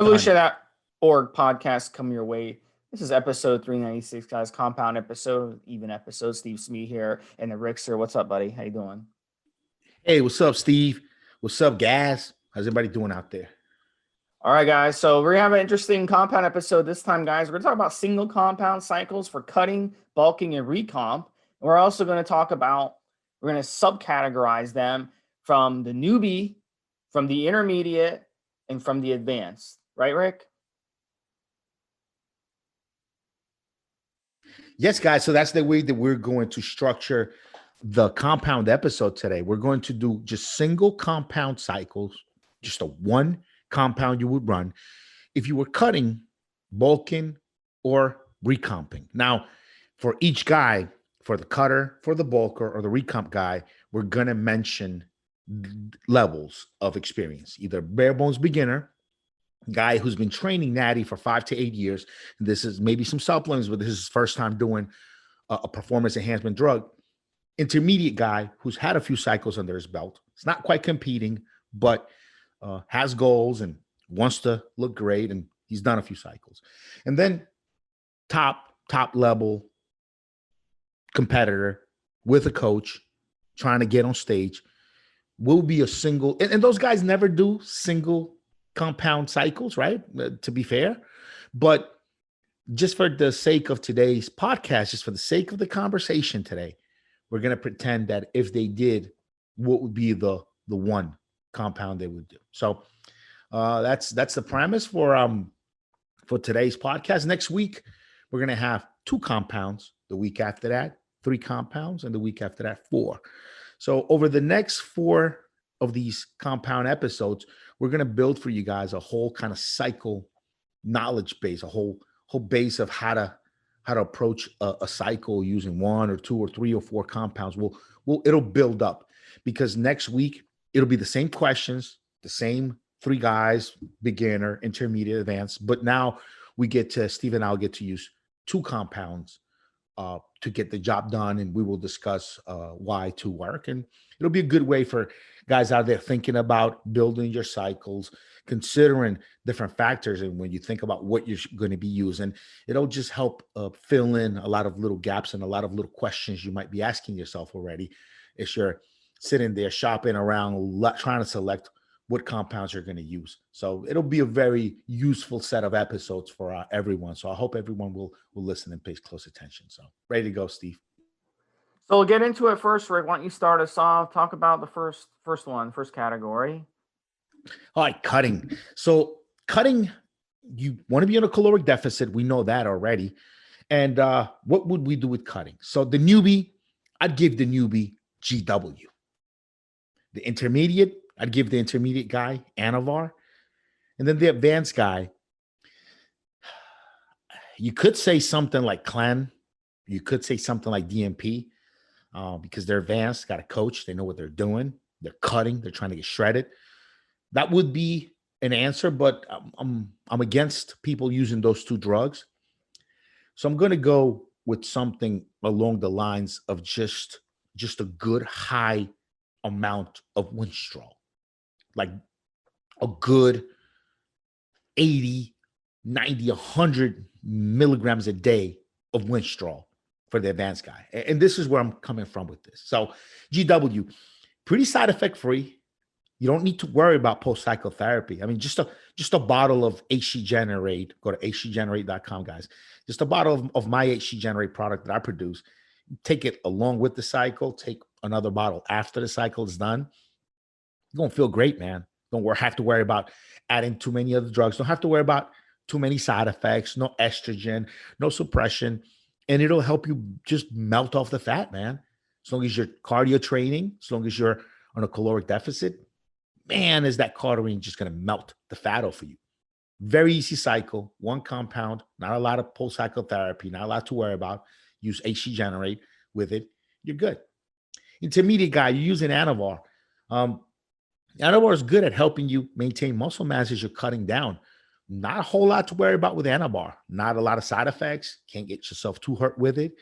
Evolutionary.org podcast coming your way. This is episode 396, guys. Compound episode, even episode. Stevesmi here and the Rickster. What's up, buddy? How you doing? Hey, what's up, Steve? What's up, Gas? How's everybody doing out there? All right, guys. So we're gonna have an interesting compound episode this time, guys. We're gonna talk about single compound cycles for cutting, bulking, and recomp. And we're also gonna talk about, we're gonna subcategorize them from the newbie, from the intermediate, and from the advanced. Right, Rick? Yes, guys. So that's the way that we're going to structure the compound episode today. We're going to do just single compound cycles, just a one compound you would run if you were cutting, bulking, or recomping. Now, for each guy, for the cutter, for the bulker, or the recomp guy, we're going to mention levels of experience, either bare bones beginner, guy who's been training natty for 5 to 8 years. This is maybe some supplements, but this is his first time doing a performance enhancement drug. Intermediate guy who's had a few cycles under his belt. It's not quite competing, but has goals and wants to look great, and he's done a few cycles. And then top level competitor with a coach trying to get on stage will be a single, and those guys never do single compound cycles, right? To be fair, but just for the sake of today's podcast, just for the sake of the conversation today, we're going to pretend that if they did, what would be the one compound they would do. So that's the premise for today's podcast. Next week, we're going to have 2 compounds. The week after that, 3 compounds, and the week after that, 4. So over the next 4 of these compound episodes, we're going to build for you guys a whole kind of cycle knowledge base, a whole base of how to approach a cycle using 1 or 2 or 3 or 4 compounds. It'll build up, because next week it'll be the same questions, the same 3 guys, beginner, intermediate, advanced. But now Steve and I'll get to use 2 compounds to get the job done, and we will discuss why 2 work. And it'll be a good way for guys out there thinking about building your cycles, considering different factors. And when you think about what you're going to be using, it'll just help fill in a lot of little gaps and a lot of little questions you might be asking yourself already if you're sitting there shopping around trying to select what compounds you're going to use. So it'll be a very useful set of episodes for everyone. So I hope everyone will listen and pay close attention. So ready to go, Steve. So we'll get into it first, Rick. Why don't you start us off? Talk about the first category. All right, cutting. So cutting, you want to be on a caloric deficit. We know that already. And what would we do with cutting? So the newbie, I'd give the newbie GW. The intermediate, I'd give the intermediate guy Anavar. And then the advanced guy, you could say something like Clem. You could say something like DMP. Because they're advanced, got a coach, they know what they're doing, they're cutting, they're trying to get shredded. That would be an answer, but I'm against people using those 2 drugs. So I'm going to go with something along the lines of just a good high amount of Winstrol, like a good 80, 90, 100 milligrams a day of Winstrol for the advanced guy. And this is where I'm coming from with this. So GW, pretty side effect free. You don't need to worry about post-cycle therapy. I mean, just a bottle of HC Generate. Go to hcgenerate.com, guys. Just a bottle of my HC Generate product that I produce. Take it along with the cycle. Take another bottle after the cycle is done. You're going to feel great, man. Don't have to worry about adding too many other drugs. Don't have to worry about too many side effects. No estrogen, no suppression. And it'll help you just melt off the fat, man. As long as you're cardio training, as long as you're on a caloric deficit, man, is that cautery just going to melt the fat off of you. Very easy cycle, 1 compound, not a lot of post-cycle therapy, not a lot to worry about. Use HC Generate with it. You're good. Intermediate guy, you're using Anavar. Anavar is good at helping you maintain muscle mass as you're cutting down. Not a whole lot to worry about with Anavar. Not a lot of side effects. Can't get yourself too hurt with it.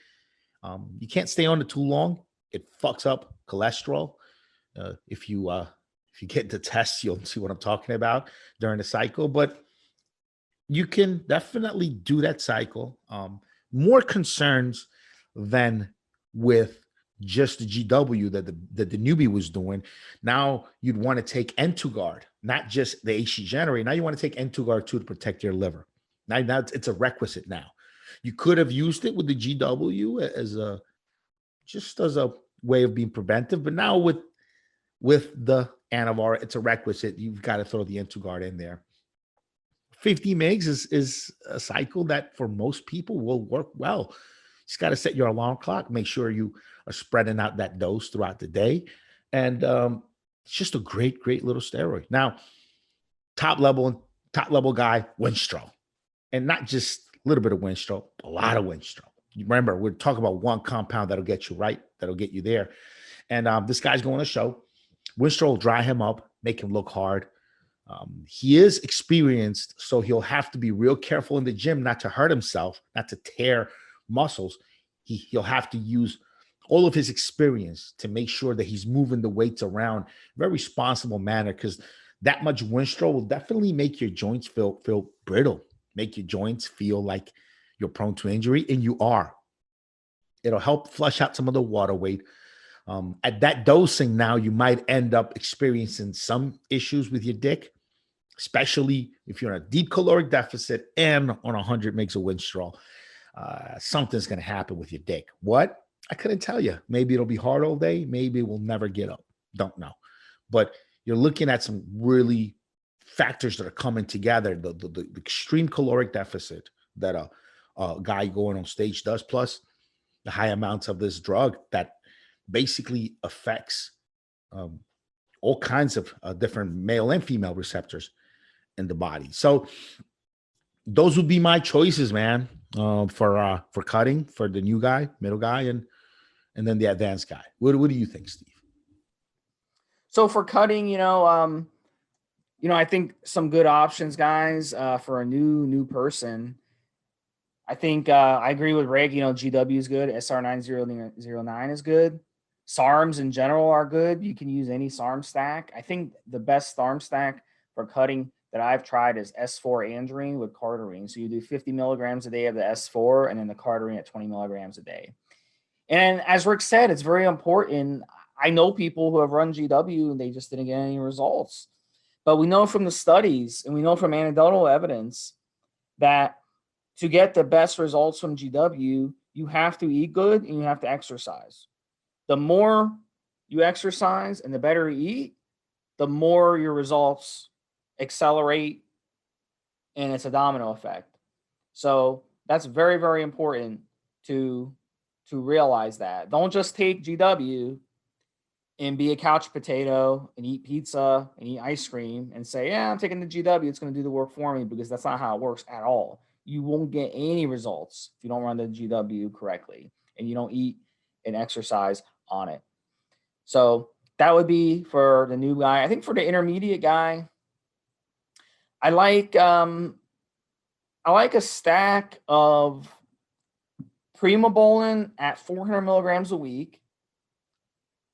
You can't stay on it too long. It fucks up cholesterol. If you get the tests, you'll see what I'm talking about during the cycle. But You can definitely do that cycle. More concerns than with just the GW that the newbie was doing. Now you'd want to take N2 guard, not just the HC generate. Now you want to take N2 guard too to protect your liver. Now it's a requisite now. You could have used it with the GW as a way of being preventive, but now with the Anavar, it's a requisite. You've got to throw the N2 guard in there. 50 mgs is a cycle that for most people will work well. You just got to set your alarm clock, make sure you are spreading out that dose throughout the day. And it's just a great little steroid. Now, top level guy, Winstrol. And not just a little bit of Winstrol, a lot of Winstrol. You remember, we're talking about one compound that'll get you right, that'll get you there. And this guy's going to show. Winstrol will dry him up, make him look hard. He is experienced, so he'll have to be real careful in the gym not to hurt himself, not to tear muscles. He'll have to use all of his experience to make sure that he's moving the weights around in a very responsible manner, because that much Winstrol will definitely make your joints feel brittle, make your joints feel like you're prone to injury, and you are. It'll help flush out some of the water weight. At that dosing now, you might end up experiencing some issues with your dick, especially if you're in a deep caloric deficit and on 100 mg of Winstrol. Something's going to happen with your dick. What? I couldn't tell you. Maybe it'll be hard all day. Maybe it will never get up. Don't know. But you're looking at some really factors that are coming together. The extreme caloric deficit that a guy going on stage does, plus the high amounts of this drug that basically affects all kinds of different male and female receptors in the body. So those would be my choices, man, for cutting, for the new guy, middle guy, and then the advanced guy. What do you think, Steve? So for cutting, I think some good options, guys, for a new person. I think I agree with Rick. GW is good. SR9009 is good. SARMs in general are good. You can use any SARM stack. I think the best SARM stack for cutting that I've tried is S4 andrine with cardarine. So you do 50 milligrams a day of the S4 and then the cardarine at 20 milligrams a day. And as Rick said, it's very important. I know people who have run GW and they just didn't get any results. But we know from the studies and we know from anecdotal evidence that to get the best results from GW, you have to eat good and you have to exercise. The more you exercise and the better you eat, the more your results accelerate, and it's a domino effect. So that's very, very important to realize that. Don't just take GW and be a couch potato and eat pizza and eat ice cream and say, yeah, I'm taking the GW, it's going to do the work for me, because that's not how it works at all. You won't get any results if you don't run the GW correctly and you don't eat and exercise on it. So that would be for the new guy. I think for the intermediate guy, I like a stack of Primobolan at 400 milligrams a week.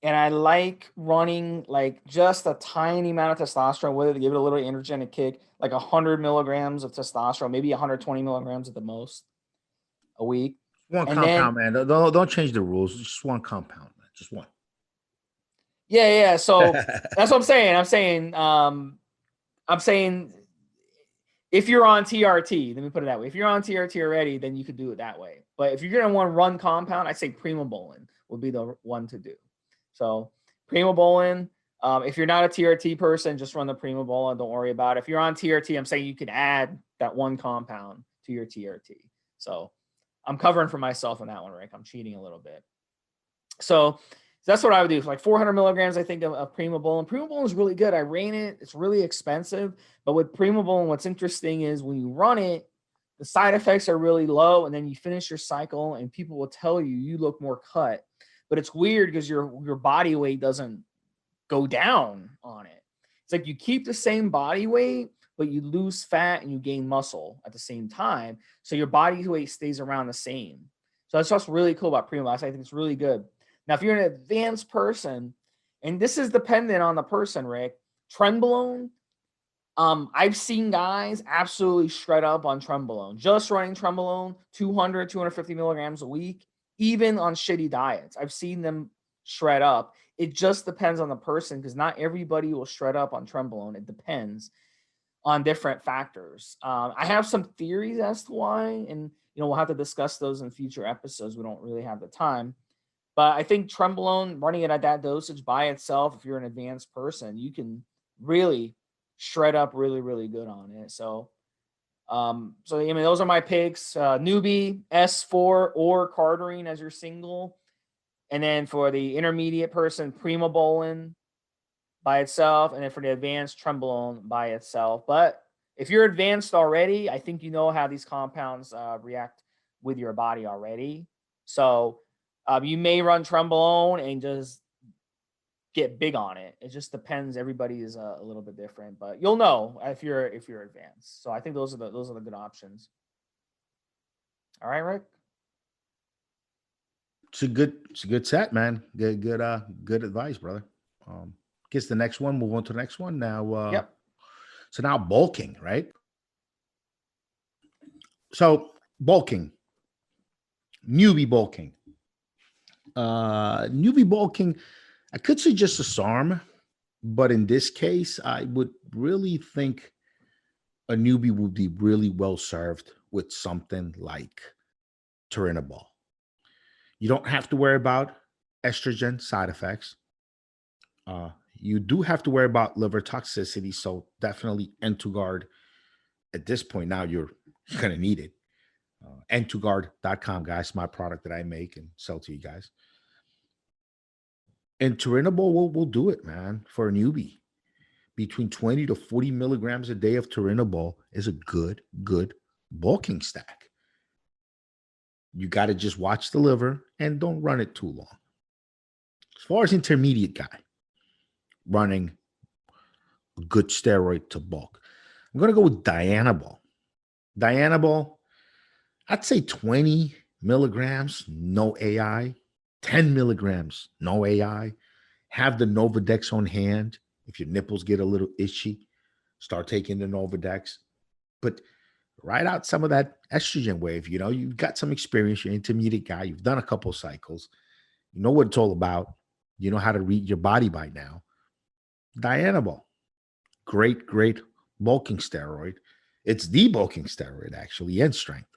And I like running like just a tiny amount of testosterone with it to give it a little androgenic kick, like 100 milligrams of testosterone, maybe 120 milligrams at the most a week. One compound, man. Don't change the rules. Just one compound, man. Just one. Yeah. So that's what I'm saying. I'm saying if you're on TRT, let me put it that way. If you're on TRT already, then you could do it that way. But if you're going to want to run compound, I'd say Primobolan would be the one to do. So Primobolan, if you're not a TRT person, just run the Primobolan. Don't worry about it. If you're on TRT, I'm saying you can add that one compound to your TRT. So I'm covering for myself on that one, Rick. I'm cheating a little bit. So that's what I would do. Like 400 milligrams, I think, of Primobolan. Primobolan is really good. I ran it. It's really expensive. But with Primobolan, what's interesting is when you run it, the side effects are really low. And then you finish your cycle and people will tell you look more cut. But it's weird because your body weight doesn't go down on it. It's like you keep the same body weight, but you lose fat and you gain muscle at the same time. So your body weight stays around the same. So that's what's really cool about Primobolan. I think it's really good. Now, if you're an advanced person, and this is dependent on the person, Rick, Trenbolone, I've seen guys absolutely shred up on Trenbolone, just running Trenbolone, 200, 250 milligrams a week, even on shitty diets. I've seen them shred up. It just depends on the person because not everybody will shred up on Trenbolone. It depends on different factors. I have some theories as to why, and we'll have to discuss those in future episodes. We don't really have the time. But I think Trenbolone, running it at that dosage by itself, if you're an advanced person, you can really shred up really, really good on it. So those are my picks. Newbie, S4, or Cardarine as your single. And then for the intermediate person, Primobolan by itself. And then for the advanced, Trenbolone by itself. But if you're advanced already, I think you know how these compounds react with your body already. So you may run Trenbolone and just get big on it. It just depends. Everybody is a little bit different, but you'll know if you're advanced. So I think those are the good options. All right, Rick. It's a good set, man. Good advice, brother. Guess the next one. Move on to the next one now. Yep. So now bulking, right? So bulking, newbie bulking. Newbie bulking, I could say just a SARM, but in this case, I would really think a newbie would be really well served with something like Turinabol. You don't have to worry about estrogen side effects. You do have to worry about liver toxicity, so definitely Entugard. At this point now, you're going to need it. Entugard.com, guys, my product that I make and sell to you guys. And Turinabol will do it, man, for a newbie. Between 20 to 40 milligrams a day of Turinabol is a good bulking stack. You got to just watch the liver and don't run it too long. As far as intermediate guy, running a good steroid to bulk, I'm going to go with Dianabol. Dianabol, I'd say 20 milligrams, no AI. 10 milligrams, no AI. Have the Novadex on hand. If your nipples get a little itchy, start taking the Novadex. But ride out some of that estrogen wave. You've got some experience. You're an intermediate guy. You've done a couple cycles. You know what it's all about. You know how to read your body by now. Dianabol, great bulking steroid. It's the bulking steroid, actually, and strength.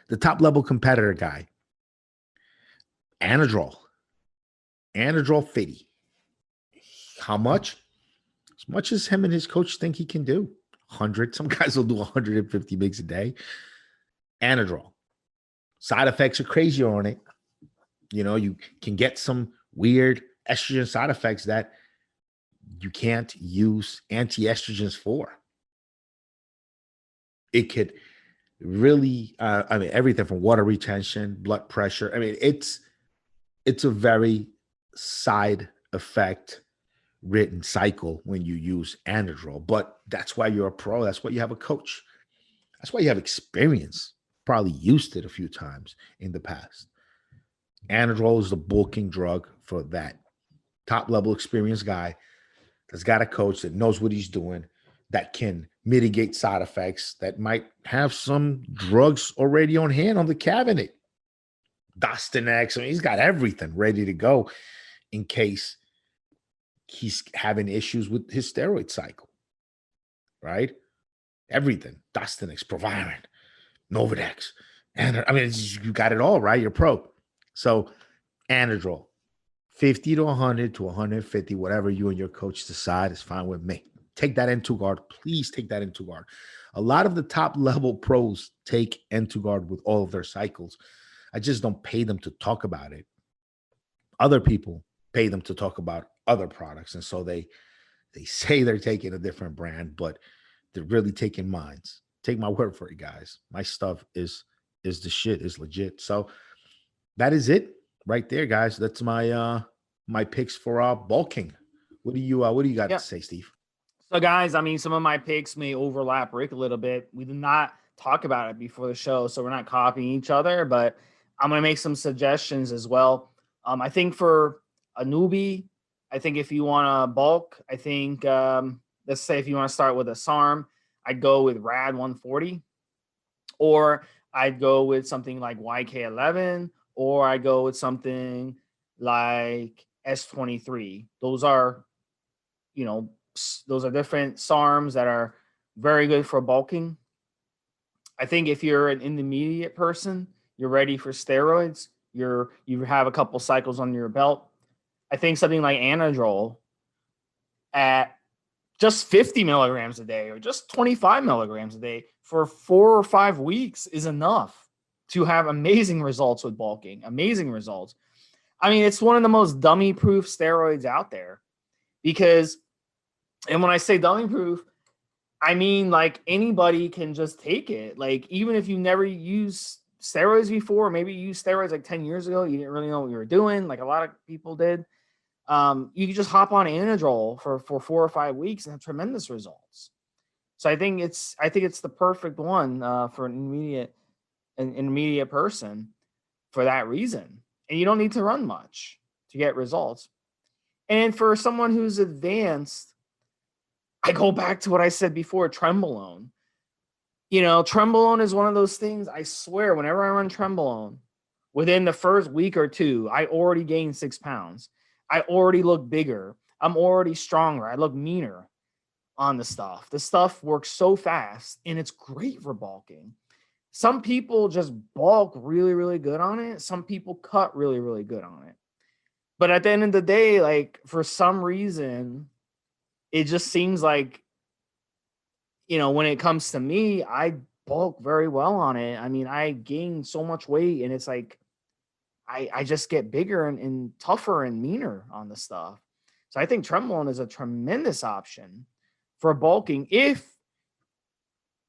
The top level competitor guy, Anadrol 50. How much? As much as him and his coach think he can do. 100. Some guys will do 150 mgs a day. Anadrol. Side effects are crazy on it. You can get some weird estrogen side effects that you can't use anti-estrogens for. It could really, everything from water retention, blood pressure. It's a very side effect written cycle when you use Anadrol, but that's why you're a pro. That's why you have a coach. That's why you have experience. Probably used it a few times in the past. Anadrol is the bulking drug for that top level experienced guy that's got a coach that knows what he's doing, that can mitigate side effects, that might have some drugs already on hand on the cabinet. Dostinex, he's got everything ready to go in case he's having issues with his steroid cycle, right? Everything. Dostinex, Proviron, Novadex. And you got it all, right? You're pro. So Anadrol, 50 to 100 to 150, whatever you and your coach decide is fine with me. Take that Entugard. Please take that Entugard. A lot of the top level pros take Entugard with all of their cycles. I just don't pay them to talk about it. Other people pay them to talk about other products. And so they say they're taking a different brand, but they're really taking mine. Take my word for it, guys. My stuff is the shit, is legit. So that is it right there, guys. That's my my picks for bulking. What do you got to say, Steve? So guys, some of my picks may overlap Rick a little bit. We did not talk about it before the show, so we're not copying each other, but I'm going to make some suggestions as well. I think for a newbie, I think if you want to bulk, I think the let's say if you want to start with a SARM, I'd go with RAD 140, or I'd go with something like YK11, or I go with something like S23. Those are, those are different SARMs that are very good for bulking. I think if you're an intermediate person, you're ready for steroids, you have a couple cycles under your belt. I think something like Anadrol at just 50 milligrams a day or just 25 milligrams a day for 4 or 5 weeks is enough to have amazing results with bulking, amazing results. I mean, it's one of the most dummy-proof steroids out there because, and when I say dummy-proof, I mean, like, anybody can just take it. Like, even if you never used steroids before, maybe you used steroids like 10 years ago, you didn't really know what you were doing, like a lot of people did. You can just hop on Anadrol for 4 or 5 weeks and have tremendous results. So I think it's the perfect one for an intermediate person for that reason. And you don't need to run much to get results. And for someone who's advanced, I go back to what I said before, Trenbolone. Trenbolone is one of those things, I swear, whenever I run Trenbolone, within the first week or two, I already gained 6 pounds. I already look bigger. I'm already stronger. I look meaner on the stuff. The stuff works so fast, and it's great for bulking. Some people just bulk really, really good on it. Some people cut really, really good on it. But at the end of the day, like, for some reason, it just seems like, when it comes to me, I bulk very well on it. I mean, I gain so much weight, and it's like, I just get bigger and tougher and meaner on the stuff. So I think Trenbolone is a tremendous option for bulking if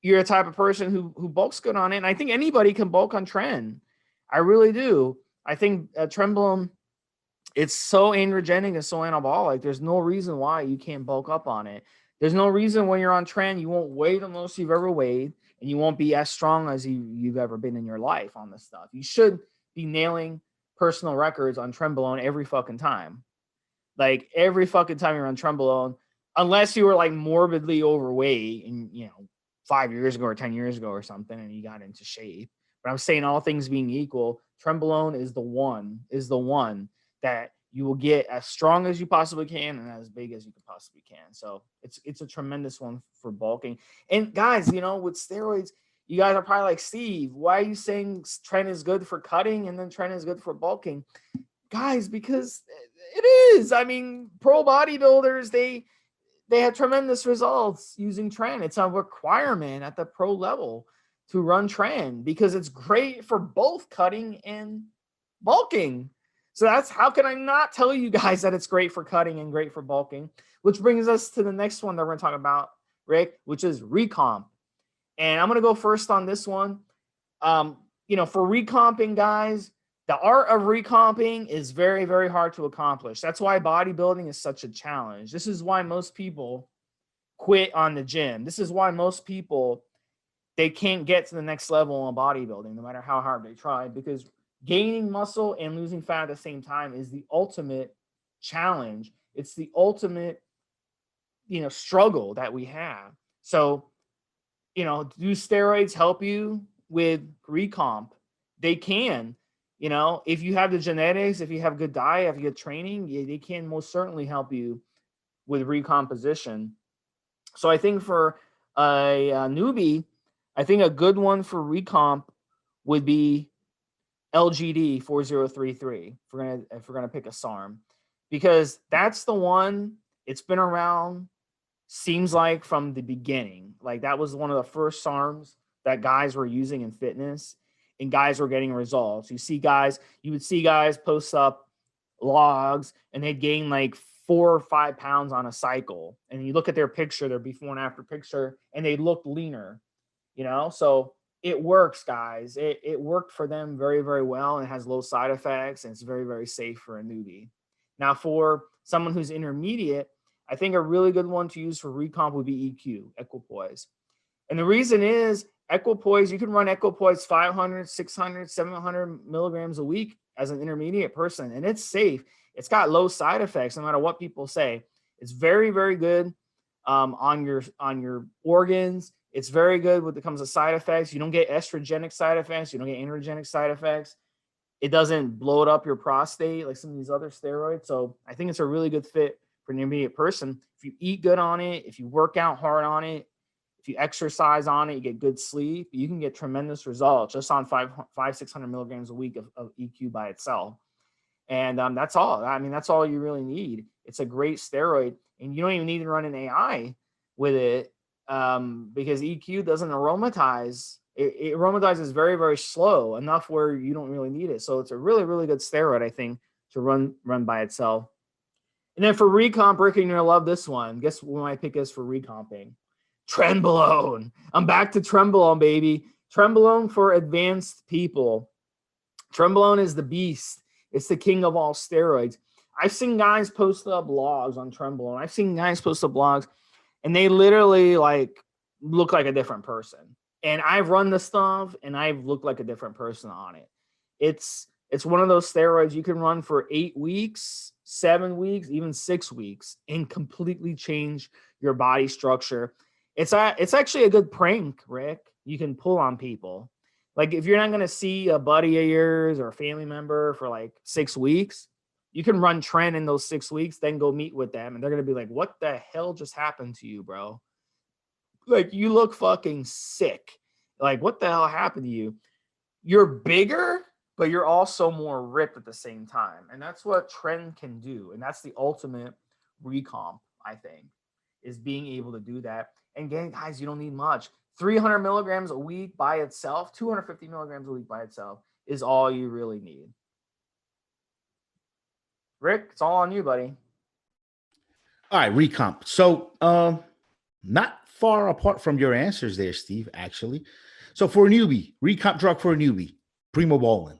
you're a type of person who bulks good on it. And I think anybody can bulk on Tren. I really do. I think Trenbolone, it's so androgenic and so anabolic. There's no reason why you can't bulk up on it. There's no reason when you're on Tren, you won't weigh the most you've ever weighed, and you won't be as strong as you've ever been in your life on this stuff. You should be nailing personal records on Trenbolone every fucking time. Like, every fucking time you're on Trenbolone, unless you were like morbidly overweight and 5 years ago or 10 years ago or something, and you got into shape. But I'm saying, all things being equal, Trenbolone is the one that you will get as strong as you possibly can and as big as you could possibly can. So it's a tremendous one for bulking. And guys, with steroids, you guys are probably like, Steve, why are you saying Tren is good for cutting and then Tren is good for bulking? Guys, because it is. I mean, pro bodybuilders, they have tremendous results using Tren. It's a requirement at the pro level to run Tren because it's great for both cutting and bulking. So that's, how can I not tell you guys that it's great for cutting and great for bulking? Which brings us to the next one that we're going to talk about, Rick, which is Recomp. And I'm going to go first on this one. For recomping, guys, the art of recomping is very, very hard to accomplish. That's why bodybuilding is such a challenge. This is why most people quit on the gym. This is why most people, they can't get to the next level in bodybuilding, no matter how hard they try, because gaining muscle and losing fat at the same time is the ultimate challenge. It's the ultimate, struggle that we have. So, do steroids help you with recomp? They can. If you have the genetics, if you have good diet, if you have training, they can most certainly help you with recomposition. So I think for a newbie, I think a good one for recomp would be LGD 4033. If we're gonna pick a SARM, because that's the one. It's been around, seems like, from the beginning. Like, that was one of the first SARMs that guys were using in fitness, and guys were getting results. You would see guys post up logs, and they'd gain like 4 or 5 pounds on a cycle. And you look at their picture, their before and after picture, and they look leaner. So it works, guys. It worked for them very, very well, and it has low side effects, and it's very, very safe for a newbie. Now, for someone who's intermediate, I think a really good one to use for recomp would be EQ, equipoise. And the reason is, equipoise, you can run equipoise 500, 600, 700 milligrams a week as an intermediate person, and it's safe. It's got low side effects, no matter what people say. It's very, very good on your organs. It's very good when it comes to side effects. You don't get estrogenic side effects. You don't get androgenic side effects. It doesn't bloat up your prostate like some of these other steroids. So I think it's a really good fit for an intermediate person. If you eat good on it, if you work out hard on it, if you exercise on it, you get good sleep, you can get tremendous results just on 600 milligrams a week of EQ by itself. And that's all. I mean, that's all you really need. It's a great steroid, and you don't even need to run an AI with it because EQ doesn't aromatize. It aromatizes very, very slow, enough where you don't really need it. So it's a really, really good steroid, I think, to run by itself. And then for recomp, Rick, you're gonna love this one. Guess what my pick is for recomping? Trenbolone. I'm back to Trenbolone, baby. Trenbolone for advanced people. Trenbolone is the beast. It's the king of all steroids. I've seen guys post up blogs on Trenbolone. I've seen guys post up blogs, and they literally like look like a different person. And I've run the stuff, and I've looked like a different person on it. It's one of those steroids you can run for 8 weeks, 7 weeks, even 6 weeks, and completely change your body structure. It's actually a good prank, Rick. You can pull on people. Like if you're not going to see a buddy of yours or a family member for like 6 weeks, you can run Tren in those 6 weeks, then go meet with them. And they're going to be like, what the hell just happened to you, bro? Like you look fucking sick. Like what the hell happened to you? You're bigger, but you're also more ripped at the same time. And that's what Tren can do. And that's the ultimate recomp, I think, is being able to do that. And again, guys, you don't need much. 300 milligrams a week by itself, 250 milligrams a week by itself is all you really need. Rick, it's all on you, buddy. All right, recomp. So not far apart from your answers there, Steve, actually. So for a newbie, recomp drug for a newbie, primobolan.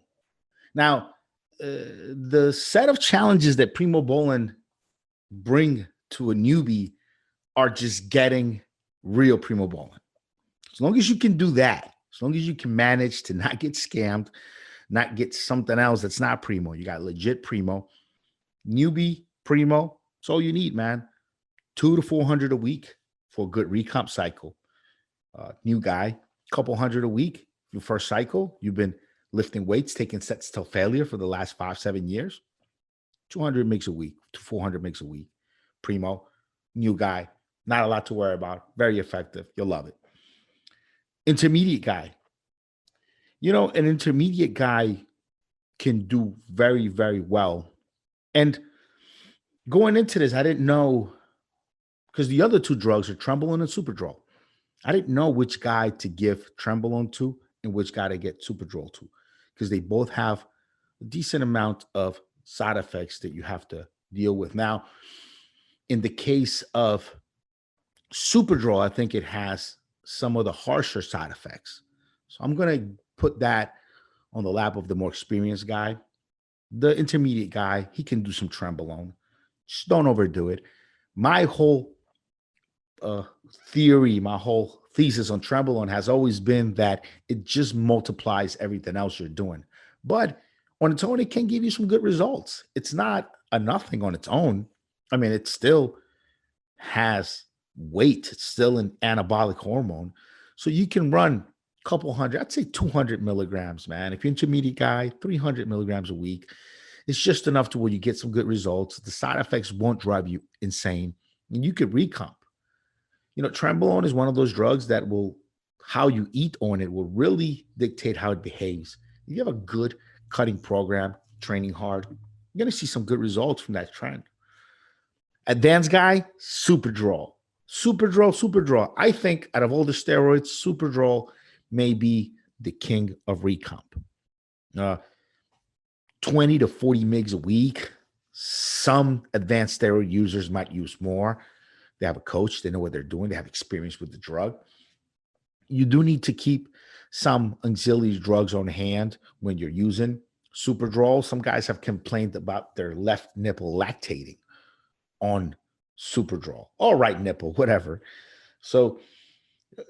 Now, the set of challenges that primobolan bring to a newbie are just getting real primobolan. As long as you can do that, as long as you can manage to not get scammed, not get something else that's not primo, you got legit primo, newbie primo, that's all you need, man. 200 to 400 a week for a good recomp cycle. New guy, couple hundred a week. Your first cycle, you've been lifting weights, taking sets till failure for the last 5-7 years. 200 makes a week to 400 makes a week. Primo, new guy, not a lot to worry about. Very effective. You'll love it. Intermediate guy. You know, an intermediate guy can do very, very well. And going into this, I didn't know, because the other two drugs are Trenbolone and Superdrol. I didn't know which guy to give Trenbolone to and which guy to get Superdrol to, because they both have a decent amount of side effects that you have to deal with. Now, in the case of Superdrol, I think it has some of the harsher side effects. So I'm going to put that on the lap of the more experienced guy. The intermediate guy, he can do some Trenbolone. Just don't overdo it. My whole theory, my whole thesis on Trenbolone has always been that it just multiplies everything else you're doing. But on its own, it can give you some good results. It's not a nothing on its own. I mean, it still has weight. It's still an anabolic hormone. So you can run a couple hundred, I'd say 200 milligrams, man. If you're an intermediate guy, 300 milligrams a week. It's just enough to where you get some good results. The side effects won't drive you insane. And you could recomp. You know, Trenbolone is one of those drugs that will, how you eat on it will really dictate how it behaves. If you have a good cutting program, training hard, you're going to see some good results from that trend. Advanced guy, Superdrol. Superdrol. I think out of all the steroids, Superdrol may be the king of recomp. 20 to 40 mgs a week. Some advanced steroid users might use more. They have a coach. They know what they're doing. They have experience with the drug. You do need to keep some auxiliary drugs on hand when you're using Superdrol. Some guys have complained about their left nipple lactating on Superdrol or right nipple, whatever. So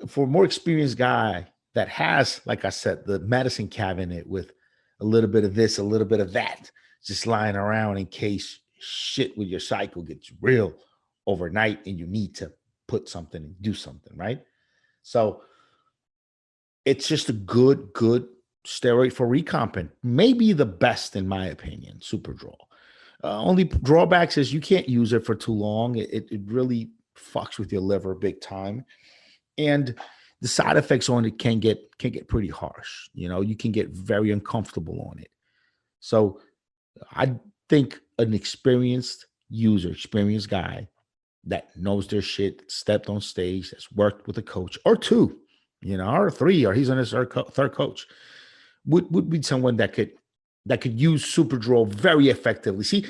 for a more experienced guy that has, like I said, the medicine cabinet with a little bit of this, a little bit of that, just lying around in case shit with your cycle gets real overnight and you need to put something and do something, right? So it's just a good steroid for recomping. Maybe the best, in my opinion, Superdraw. Only drawbacks is you can't use it for too long. It really fucks with your liver big time. And the side effects on it can get pretty harsh. You know, you can get very uncomfortable on it. So I think an experienced user, experienced guy that knows their shit, stepped on stage, that's worked with a coach or two, you know, or three, or he's on his third coach, would be someone that could use Superdraw very effectively. See,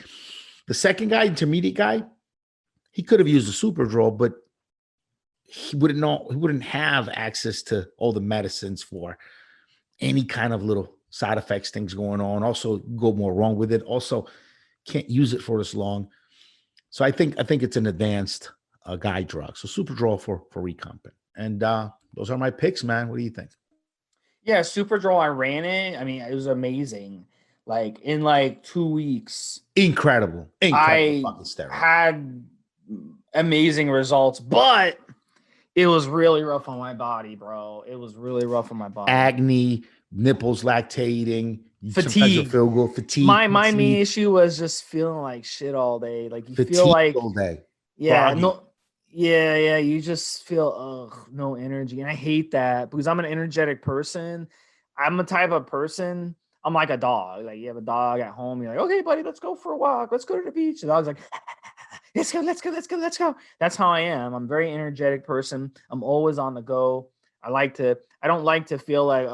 the second guy, intermediate guy, he could have used the Superdraw, but he wouldn't have access to all the medicines for any kind of little side effects, things going on. Also, go more wrong with it. Also, can't use it for as long. So I think it's an advanced guide drug. So Superdraw for recomping. And those are my picks, man. What do you think? Yeah, Superdraw, I ran it. I mean, it was amazing. Like in like 2 weeks, Incredible I fucking steroid. had amazing results, but it was really rough on my body, bro. It was really rough on my body. Acne, nipples lactating, Fatigue. Feel good, fatigue. My main issue was just feeling like shit all day. Like you fatigue feel like all day. yeah, Groggy. no, yeah. You just feel no energy, and I hate that because I'm an energetic person. I'm a type of person. I'm like a dog. Like you have a dog at home, you're like, okay, buddy, let's go for a walk. Let's go to the beach. The dog's like, let's go. That's how I am. I'm a very energetic person. I'm always on the go. I don't like to feel like,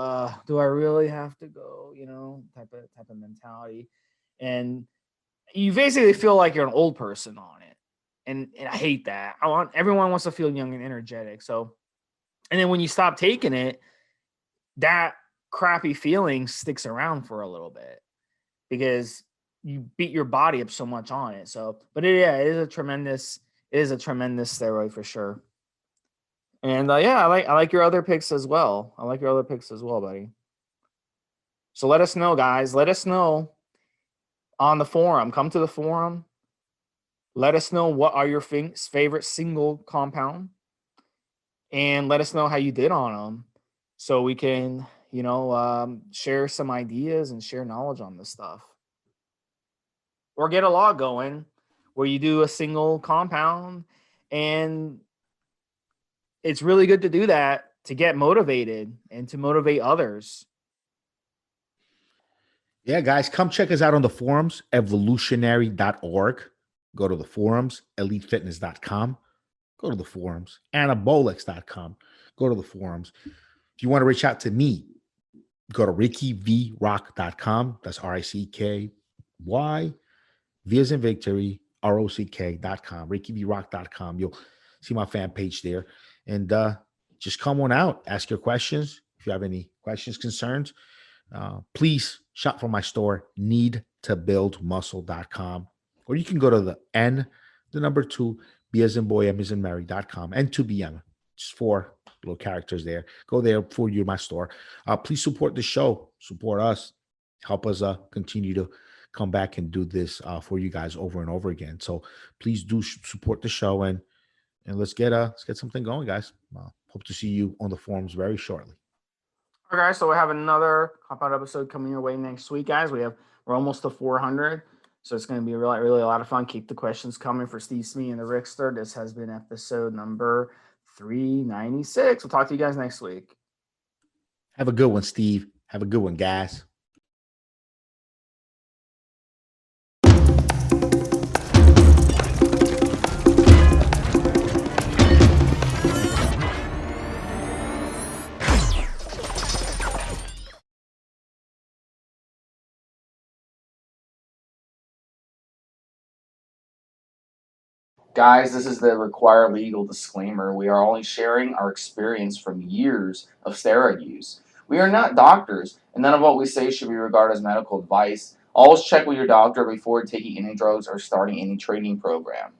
do I really have to go? You know, type of mentality. And you basically feel like you're an old person on it. And I hate that. Everyone wants to feel young and energetic. So, and then when you stop taking it, that crappy feeling sticks around for a little bit because you beat your body up so much on it. So, but it is a tremendous steroid for sure. And I like your other picks as well. I like your other picks as well, buddy. So let us know, guys. Let us know on the forum. Come to the forum. Let us know what are your favorite single compound, and let us know how you did on them, so we can, share some ideas and share knowledge on this stuff. Or get a log going where you do a single compound, and it's really good to do that to get motivated and to motivate others. Yeah, guys, come check us out on the forums, evolutionary.org. Go to the forums, elitefitness.com. Go to the forums, anabolics.com. Go to the forums. If you want to reach out to me, go to rickyvrock.com. That's RICKY, V as in victory, ROCK.com, rickyvrock.com. You'll see my fan page there. And just come on out, ask your questions. If you have any questions, concerns, please shop for my store, needtobuildmuscle.com. Or you can go to the N2, B as in boy, M as in Mary.com, N2BM. Just 4 little characters there. Go there for you, my store. Please support the show. Support us. Help us continue to come back and do this for you guys over and over again. So please do support the show and let's get something going, guys. Hope to see you on the forums very shortly. All right, guys. So we have another compound episode coming your way next week, guys. We're almost to 400. So it's going to be really, really a lot of fun. Keep the questions coming for Stevesmi and the Rickster. This has been episode number 396. We'll talk to you guys next week. Have a good one, Steve. Have a good one, guys. Guys, this is the required legal disclaimer. We are only sharing our experience from years of steroid use. We are not doctors, and none of what we say should be regarded as medical advice. Always check with your doctor before taking any drugs or starting any training program.